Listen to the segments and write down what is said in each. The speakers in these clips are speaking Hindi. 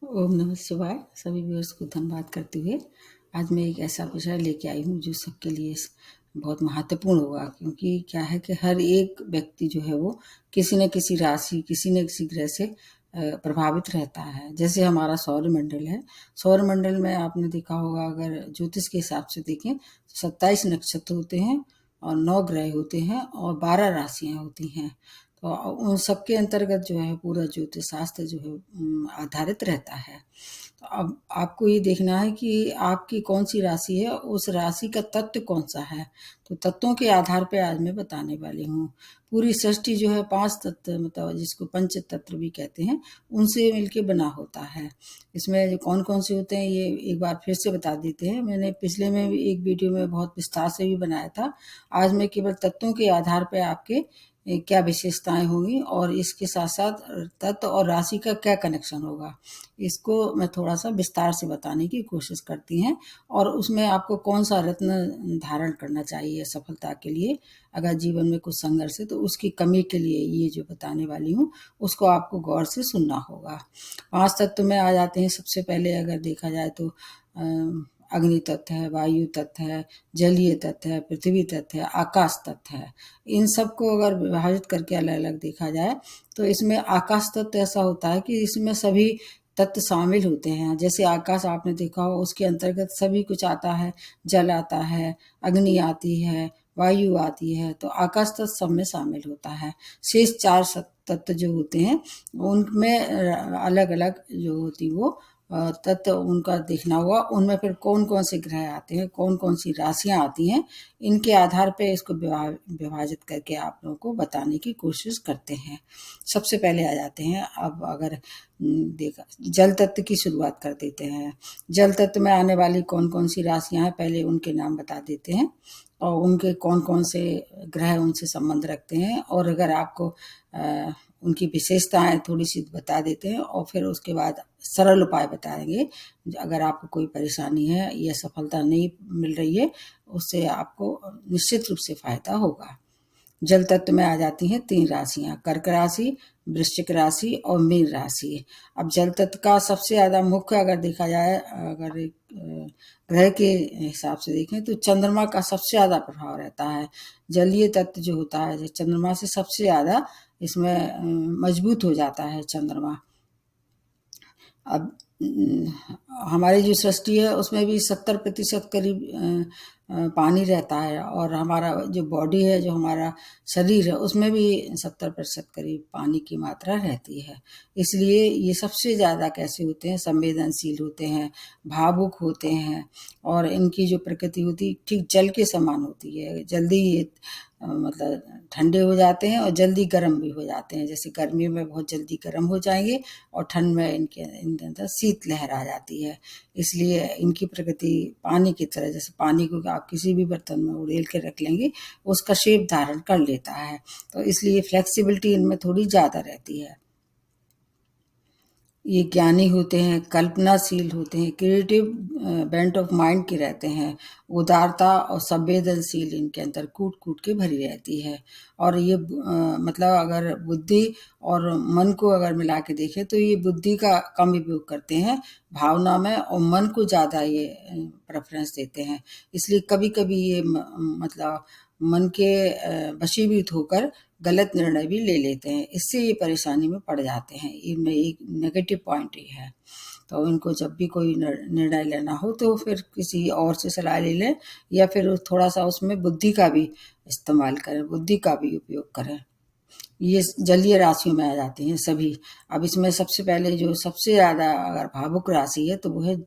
ओम नमः शिवाय। सभी व्यूअर्स को धन्यवाद करते हुए आज मैं एक ऐसा विषय लेके आई हूँ जो सबके लिए बहुत महत्वपूर्ण होगा, क्योंकि क्या है कि हर एक व्यक्ति जो है वो किसी न किसी राशि, किसी न किसी ग्रह से प्रभावित रहता है। जैसे हमारा सौर मंडल है, सौर मंडल में आपने देखा होगा, अगर ज्योतिष के हिसाब से देखें तो 27 नक्षत्र होते हैं और 9 ग्रह होते हैं और 12 राशियाँ होती हैं। तो उन सबके अंतर्गत जो है पूरा ज्योतिष शास्त्र जो है आधारित रहता है। तो अब आपको ये देखना है कि आपकी कौन सी राशि है, उस राशि का तत्व कौन सा है। तो तत्वों के आधार पे आज मैं बताने वाली हूँ। पूरी सृष्टि जो है 5 तत्व, मतलब जिसको पंच तत्व भी कहते हैं, उनसे मिलके बना होता है। इसमें जो कौन कौन से होते हैं ये एक बार फिर से बता देते हैं। मैंने पिछले में भी एक वीडियो में बहुत विस्तार से भी बनाया था। आज मैं केवल तत्वों के आधार पर आपके क्या विशेषताएं होंगी और इसके साथ साथ तत्व और राशि का क्या कनेक्शन होगा, इसको मैं थोड़ा सा विस्तार से बताने की कोशिश करती हैं। और उसमें आपको कौन सा रत्न धारण करना चाहिए सफलता के लिए, अगर जीवन में कुछ संघर्ष है तो उसकी कमी के लिए ये जो बताने वाली हूँ उसको आपको गौर से सुनना होगा। 5 तत्व में आ जाते हैं। सबसे पहले अगर देखा जाए तो अग्नि तत्व है, वायु तत्व है, जलीय तत्व है, पृथ्वी तत्व है, आकाश तत्व है। इन सबको अगर विभाजित करके अलग अलग देखा जाए तो इसमें आकाश तत्व ऐसा होता है कि इसमें सभी तत्व शामिल होते हैं। जैसे आकाश आपने देखा हो, उसके अंतर्गत सभी कुछ आता है। जल आता है, अग्नि आती है, वायु आती है, तो आकाश तत्व सब में शामिल होता है। शेष 4 तत्व जो होते हैं उनमें अलग अलग जो होती वो तत्व उनका देखना होगा। उनमें फिर कौन कौन से ग्रह आते हैं, कौन कौन सी राशियां आती हैं, इनके आधार पे इसको विभाजित करके आप लोगों को बताने की कोशिश करते हैं। सबसे पहले आ जाते हैं, अब अगर देखा जल तत्व की शुरुआत कर देते हैं। जल तत्व में आने वाली कौन कौन सी राशियां हैं पहले उनके नाम बता देते हैं और उनके कौन कौन से ग्रह उनसे संबंध रखते हैं, और अगर आपको उनकी विशेषताएं थोड़ी सी बता देते हैं और फिर उसके बाद सरल उपाय बताएंगे। अगर आपको कोई परेशानी है या सफलता नहीं मिल रही है, उससे आपको निश्चित रूप से फायदा होगा। जल तत्व में आ जाती हैं 3 राशियां, कर्क राशि, वृश्चिक राशि और मीन राशि। अब जल तत्व का सबसे ज्यादा मुख्य अगर देखा जाए, अगर ग्रह के हिसाब से देखें तो चंद्रमा का सबसे ज्यादा प्रभाव रहता है। जलीय तत्व जो होता है चंद्रमा से सबसे ज्यादा इसमें मजबूत हो जाता है चंद्रमा। अब हमारी जो सृष्टि है उसमें भी 70% करीब पानी रहता है, और हमारा जो बॉडी है, जो हमारा शरीर है, उसमें भी 70% करीब पानी की मात्रा रहती है। इसलिए ये सबसे ज़्यादा कैसे होते हैं, संवेदनशील होते हैं, भावुक होते हैं, और इनकी जो प्रकृति होती है ठीक जल के समान होती है। जल्दी ये मतलब ठंडे हो जाते हैं और जल्दी गर्म भी हो जाते हैं। जैसे गर्मियों में बहुत जल्दी गर्म हो जाएंगे और ठंड में इनके अंदर शीत लहर आ जाती है। इसलिए इनकी प्रकृति पानी की तरह, जैसे पानी को आप किसी भी बर्तन में उड़ेल के रख लेंगे उसका शेप धारण कर लेता है, तो इसलिए फ्लेक्सिबिलिटी इनमें थोड़ी ज़्यादा रहती है। ये ज्ञानी होते हैं, कल्पनाशील होते हैं, क्रिएटिव बेंट ऑफ माइंड के रहते हैं। उदारता और संवेदनशील इनके अंदर कूट कूट के भरी रहती है। और ये मतलब अगर बुद्धि और मन को अगर मिला के देखें तो ये बुद्धि का कम उपयोग करते हैं भावना में, और मन को ज़्यादा ये प्रेफरेंस देते हैं। इसलिए कभी कभी ये मतलब मन के वशीभूत होकर गलत निर्णय भी ले लेते हैं। इससे ये परेशानी में पड़ जाते हैं। इनमें एक नेगेटिव पॉइंट ये है। तो इनको जब भी कोई निर्णय लेना हो तो फिर किसी और से सलाह ले लें, या फिर थोड़ा सा उसमें बुद्धि का भी इस्तेमाल करें, बुद्धि का भी उपयोग करें। ये जलीय राशियों में आ जाते हैं सभी। अब इसमें सबसे पहले जो सबसे ज़्यादा अगर भावुक राशि है तो वो है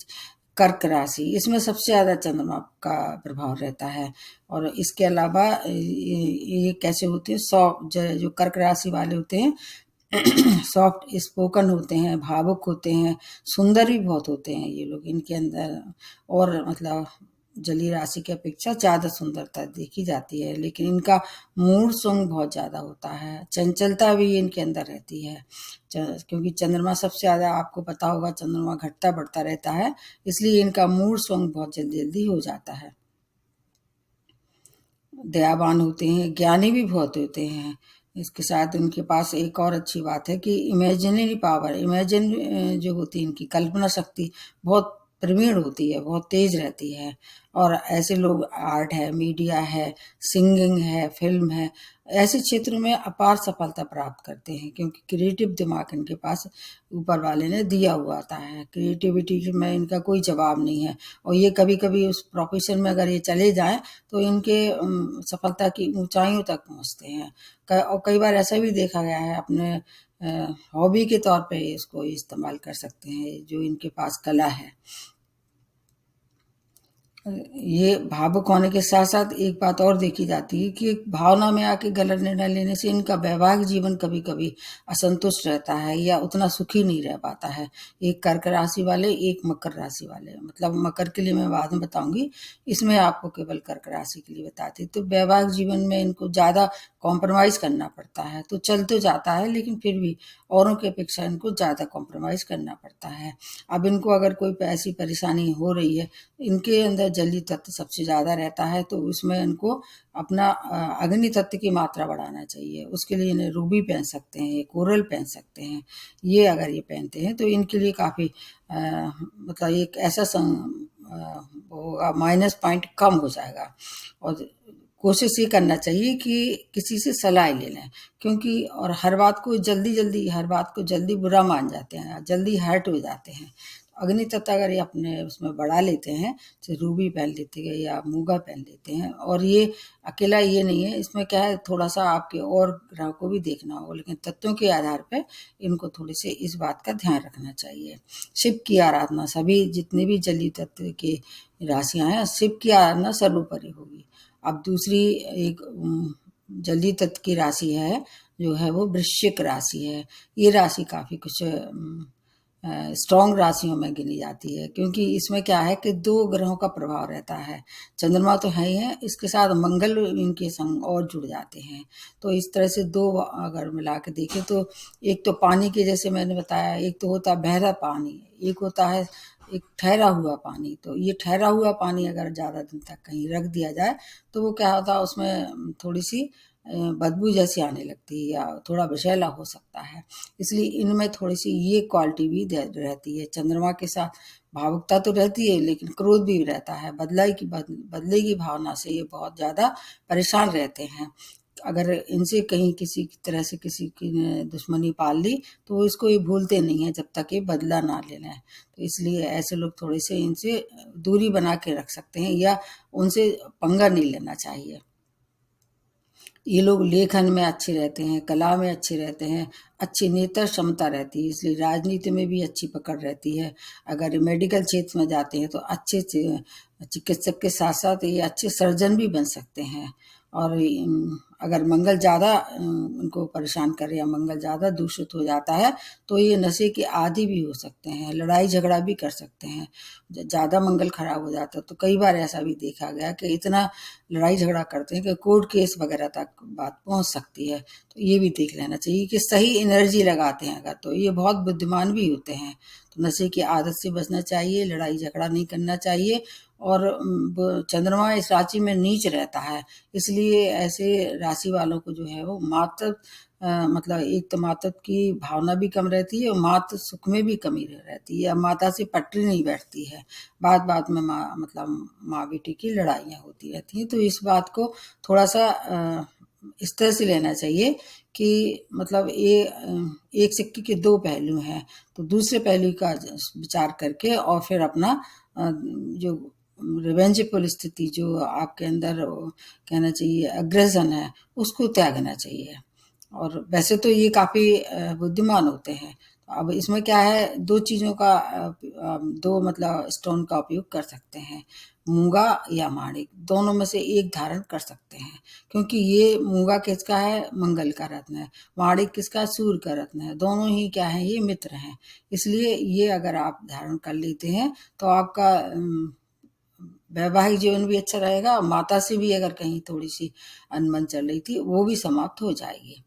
कर्क राशि। इसमें सबसे ज़्यादा चंद्रमा का प्रभाव रहता है। और इसके अलावा ये कैसे होते हैं, जो कर्क राशि वाले होते हैं सॉफ्ट स्पोकन होते हैं, भावुक होते हैं, सुंदर भी बहुत होते हैं ये लोग। इनके अंदर और मतलब जलीय राशि की अपेक्षा ज़्यादा सुंदरता देखी जाती है, लेकिन इनका मूड स्विंग बहुत ज़्यादा होता है। चंचलता भी इनके अंदर रहती है, क्योंकि चंद्रमा सबसे ज़्यादा आपको पता होगा चंद्रमा घटता बढ़ता रहता है, इसलिए इनका मूड स्विंग बहुत जल्दी जल्दी हो जाता है। दयावान होते हैं, ज्ञानी भी बहुत होते हैं। इसके साथ इनके पास एक और अच्छी बात है कि इमेजिनरी पावर, इमेजिन जो होती है इनकी कल्पना शक्ति बहुत प्रवीण होती है, बहुत तेज रहती है। और ऐसे लोग आर्ट है, मीडिया है, सिंगिंग है, फिल्म है, ऐसे क्षेत्रों में अपार सफलता प्राप्त करते हैं, क्योंकि क्रिएटिव दिमाग इनके पास ऊपर वाले ने दिया हुआ आता है। क्रिएटिविटी में इनका कोई जवाब नहीं है। और ये कभी कभी उस प्रोफेशन में अगर ये चले जाएं तो इनके सफलता की ऊंचाइयों तक पहुंचते हैं। और कई बार ऐसा भी देखा गया है, अपने हॉबी के तौर पे इसको इस्तेमाल कर सकते हैं, जो इनके पास कला है। ये भावुक होने के साथ साथ एक बात और देखी जाती है कि भावना में आके गलत निर्णय लेने से इनका वैवाहिक जीवन कभी कभी असंतुष्ट रहता है या उतना सुखी नहीं रह पाता है। एक कर्क राशि वाले, एक मकर राशि वाले, मतलब मकर के लिए मैं बाद में बताऊंगी, इसमें आपको केवल कर्क राशि के लिए बताती। तो वैवाहिक जीवन में इनको ज्यादा कॉम्प्रोमाइज करना पड़ता है। तो चल तो जाता है, लेकिन फिर भी औरों की अपेक्षा इनको ज्यादा कॉम्प्रोमाइज करना पड़ता है। अब इनको अगर कोई ऐसी परेशानी हो रही है, इनके अंदर जलीय तत्व सबसे ज्यादा रहता है, तो उसमें इनको अपना अग्नि तत्व की मात्रा बढ़ाना चाहिए। उसके लिए इन्हें रूबी पहन सकते हैं, कोरल पहन सकते हैं। ये अगर ये पहनते हैं तो इनके लिए काफी मतलब एक ऐसा होगा, माइनस पॉइंट कम हो जाएगा। और कोशिश ये करना चाहिए कि किसी से सलाह ले लें, क्योंकि और हर बात को जल्दी बुरा मान जाते हैं, जल्दी हर्ट हो जाते हैं। अग्नि तत्व अगर ये अपने उसमें बढ़ा लेते हैं, जैसे रूबी पहन लेते हैं या मूंगा पहन लेते हैं। और ये अकेला ये नहीं है, इसमें क्या है, थोड़ा सा आपके और ग्रह को भी देखना होगा, लेकिन तत्वों के आधार पर इनको थोड़ी सी इस बात का ध्यान रखना चाहिए। शिव की आराधना, सभी जितने भी जलीय तत्व की राशियां हैं, शिव की आराधना सर्वोपरि होगी। अब दूसरी एक जलीय तत्व की राशि है, जो है वो वृश्चिक राशि है। ये राशि काफी कुछ स्ट्रॉन्ग राशियों में गिनी जाती है, क्योंकि इसमें क्या है कि दो ग्रहों का प्रभाव रहता है। चंद्रमा तो है ही है, इसके साथ मंगल इनके संग और जुड़ जाते हैं। तो इस तरह से दो अगर मिला के देखें तो एक तो पानी के, जैसे मैंने बताया, एक तो होता है बहरा पानी, एक होता है एक ठहरा हुआ पानी। तो ये ठहरा हुआ पानी अगर ज़्यादा दिन तक कहीं रख दिया जाए तो वो क्या होता है, उसमें थोड़ी सी बदबू जैसी आने लगती है या थोड़ा विषैला हो सकता है। इसलिए इनमें थोड़ी सी ये क्वालिटी भी रहती है। चंद्रमा के साथ भावुकता तो रहती है, लेकिन क्रोध भी रहता है। बदले की भावना से ये बहुत ज़्यादा परेशान रहते हैं। अगर इनसे कहीं किसी की तरह से किसी की दुश्मनी पाल ली तो वो इसको ये भूलते नहीं है जब तक ये बदला ना ले लें। तो इसलिए ऐसे लोग थोड़े से इनसे दूरी बना के रख सकते हैं या उनसे पंगा नहीं लेना चाहिए। ये लोग लेखन में अच्छे रहते हैं, कला में अच्छे रहते हैं, अच्छी नेत्र क्षमता रहती है, इसलिए राजनीति में भी अच्छी पकड़ रहती है। अगर मेडिकल क्षेत्र में जाते हैं तो अच्छे चिकित्सक के साथ साथ ये अच्छे सर्जन भी बन सकते हैं। और अगर मंगल ज़्यादा उनको परेशान करे या मंगल ज़्यादा दूषित हो जाता है तो ये नशे के आदी भी हो सकते हैं, लड़ाई झगड़ा भी कर सकते हैं। ज़्यादा मंगल खराब हो जाता है तो कई बार ऐसा भी देखा गया कि इतना लड़ाई झगड़ा करते हैं कि कोर्ट केस वगैरह तक बात पहुंच सकती है। तो ये भी देख लेना चाहिए कि सही एनर्जी लगाते हैं अगर, तो ये बहुत बुद्धिमान भी होते हैं। तो नशे की आदत से बचना चाहिए, लड़ाई झगड़ा नहीं करना चाहिए। और चंद्रमा इस राशि में नीच रहता है, इसलिए ऐसे राशि वालों को जो है वो मातृ मतलब एक तो मातृ की भावना भी कम रहती है और मातृ सुख में भी कमी रहती है। माता से पटरी नहीं बैठती है, बात बात में माँ बेटी की लड़ाइयाँ होती रहती हैं। तो इस बात को थोड़ा सा इस तरह से लेना चाहिए कि मतलब ये एक सिक्के के दो पहलू हैं। तो दूसरे पहलू का विचार करके और फिर अपना जो रिवेंजफुल स्थिति जो आपके अंदर कहना चाहिए अग्रेसन है, उसको त्यागना चाहिए। और वैसे तो ये काफी बुद्धिमान होते हैं। अब इसमें क्या है, दो चीजों का दो मतलब स्टोन का उपयोग कर सकते हैं, मूंगा या माणिक, दोनों में से एक धारण कर सकते हैं। क्योंकि ये मूंगा किसका है, मंगल का रत्न है, माणिक किसका, सूर्य का रत्न है। दोनों ही क्या है, ये मित्र हैं। इसलिए ये अगर आप धारण कर लेते हैं तो आपका वैवाहिक जीवन भी अच्छा रहेगा। माता से भी अगर कहीं थोड़ी सी अनबन चल रही थी वो भी समाप्त हो जाएगी।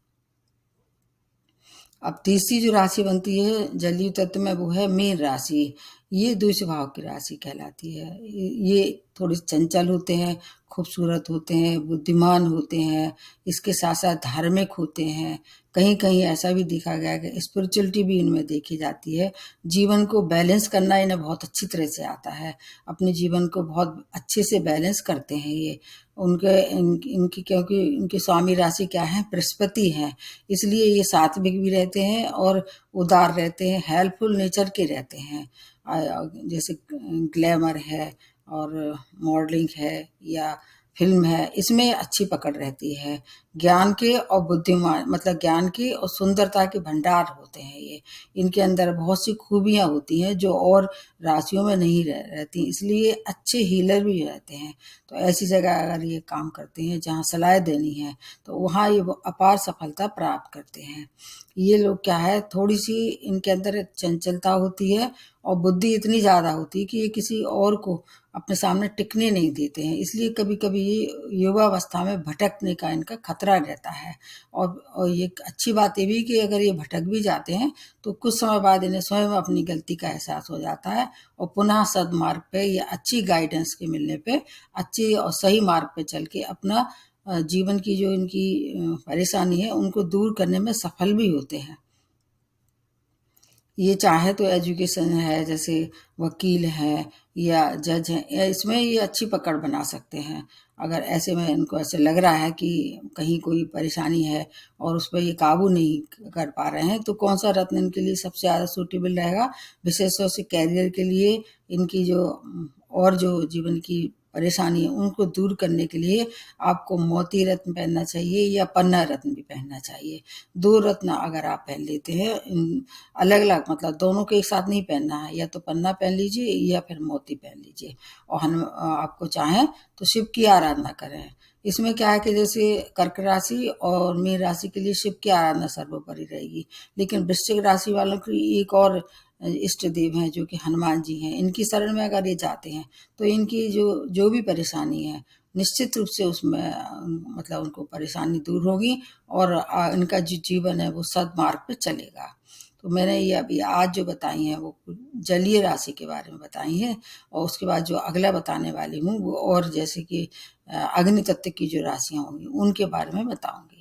अब तीसरी जो राशि बनती है जलीय तत्व में वो है मीन राशि। ये द्वितीय भाव की राशि कहलाती है। ये थोड़े चंचल होते हैं, खूबसूरत होते हैं, बुद्धिमान होते हैं, इसके साथ साथ धार्मिक होते हैं। कहीं कहीं ऐसा भी देखा गया है कि स्पिरिचुअलिटी भी इनमें देखी जाती है। जीवन को बैलेंस करना इन्हें बहुत अच्छी तरह से आता है। अपने जीवन को बहुत अच्छे से बैलेंस करते हैं ये। इनकी क्योंकि इनकी स्वामी राशि क्या है, बृहस्पति है, इसलिए ये सात्विक भी रहते हैं और उदार रहते हैं, हेल्पफुल नेचर के रहते हैं। जैसे ग्लैमर है और मॉडलिंग है या फिल्म है, इसमें अच्छी पकड़ रहती है। ज्ञान के और बुद्धिमान मतलब ज्ञान के और सुंदरता के भंडार होते हैं ये। इनके अंदर बहुत सी खूबियां होती हैं जो और राशियों में नहीं रहती, इसलिए अच्छे हीलर भी रहते हैं। तो ऐसी जगह अगर ये काम करते हैं जहाँ सलाह देनी है तो वहाँ ये अपार सफलता प्राप्त करते हैं। ये लोग क्या है, थोड़ी सी इनके अंदर एक चंचलता होती है और बुद्धि इतनी ज़्यादा होती है कि ये किसी और को अपने सामने टिकने नहीं देते हैं, इसलिए कभी कभी ये युवावस्था में भटकने का इनका खतरा रहता है। और ये अच्छी बात ये भी कि अगर ये भटक भी जाते हैं तो कुछ समय बाद इन्हें स्वयं अपनी गलती का एहसास हो जाता है और पुनः सदमार्ग पे या अच्छी गाइडेंस के मिलने पे अच्छी और सही मार्ग पे चल के अपना जीवन की जो इनकी परेशानी है उनको दूर करने में सफल भी होते हैं। ये चाहे तो एजुकेशन है, जैसे वकील है या जज है, इसमें ये अच्छी पकड़ बना सकते हैं। अगर ऐसे में इनको ऐसे लग रहा है कि कहीं कोई परेशानी है और उस पर ये काबू नहीं कर पा रहे हैं तो कौन सा रत्न इनके लिए सबसे ज़्यादा सूटेबल रहेगा, विशेष तौर से कैरियर के लिए। इनकी जो और जो जीवन की परेशानी है उनको दूर करने के लिए आपको मोती रत्न पहनना चाहिए या पन्ना रत्न भी पहनना चाहिए। दो रत्न अगर आप पहन लेते हैं अलग अलग, मतलब दोनों को एक साथ नहीं पहनना है, या तो पन्ना पहन लीजिए या फिर मोती पहन लीजिए। और हम आपको चाहें तो शिव की आराधना करें। इसमें क्या है कि जैसे कर्क राशि और मीन राशि के लिए शिव की आराधना सर्वोपरि रहेगी, लेकिन वृश्चिक राशि वालों की एक और इष्ट देव हैं जो कि हनुमान जी हैं। इनकी शरण में अगर ये जाते हैं तो इनकी जो जो भी परेशानी है निश्चित रूप से उसमें मतलब उनको परेशानी दूर होगी और इनका जो जीवन है वो सद्मार्ग पे चलेगा। तो मैंने ये अभी आज जो बताई हैं वो जलीय राशि के बारे में बताई हैं, और उसके बाद जो अगला बताने वाली हूँ वो और जैसे कि अग्नि तत्व की जो राशियाँ होंगी उनके बारे में बताऊंगी।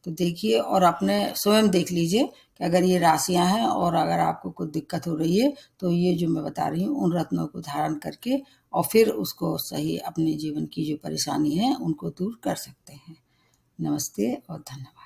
तो देखिए और अपने स्वयं देख लीजिए कि अगर ये राशियां हैं और अगर आपको कुछ दिक्कत हो रही है तो ये जो मैं बता रही हूँ उन रत्नों को धारण करके और फिर उसको सही अपने जीवन की जो परेशानी है उनको दूर कर सकते हैं। नमस्ते और धन्यवाद।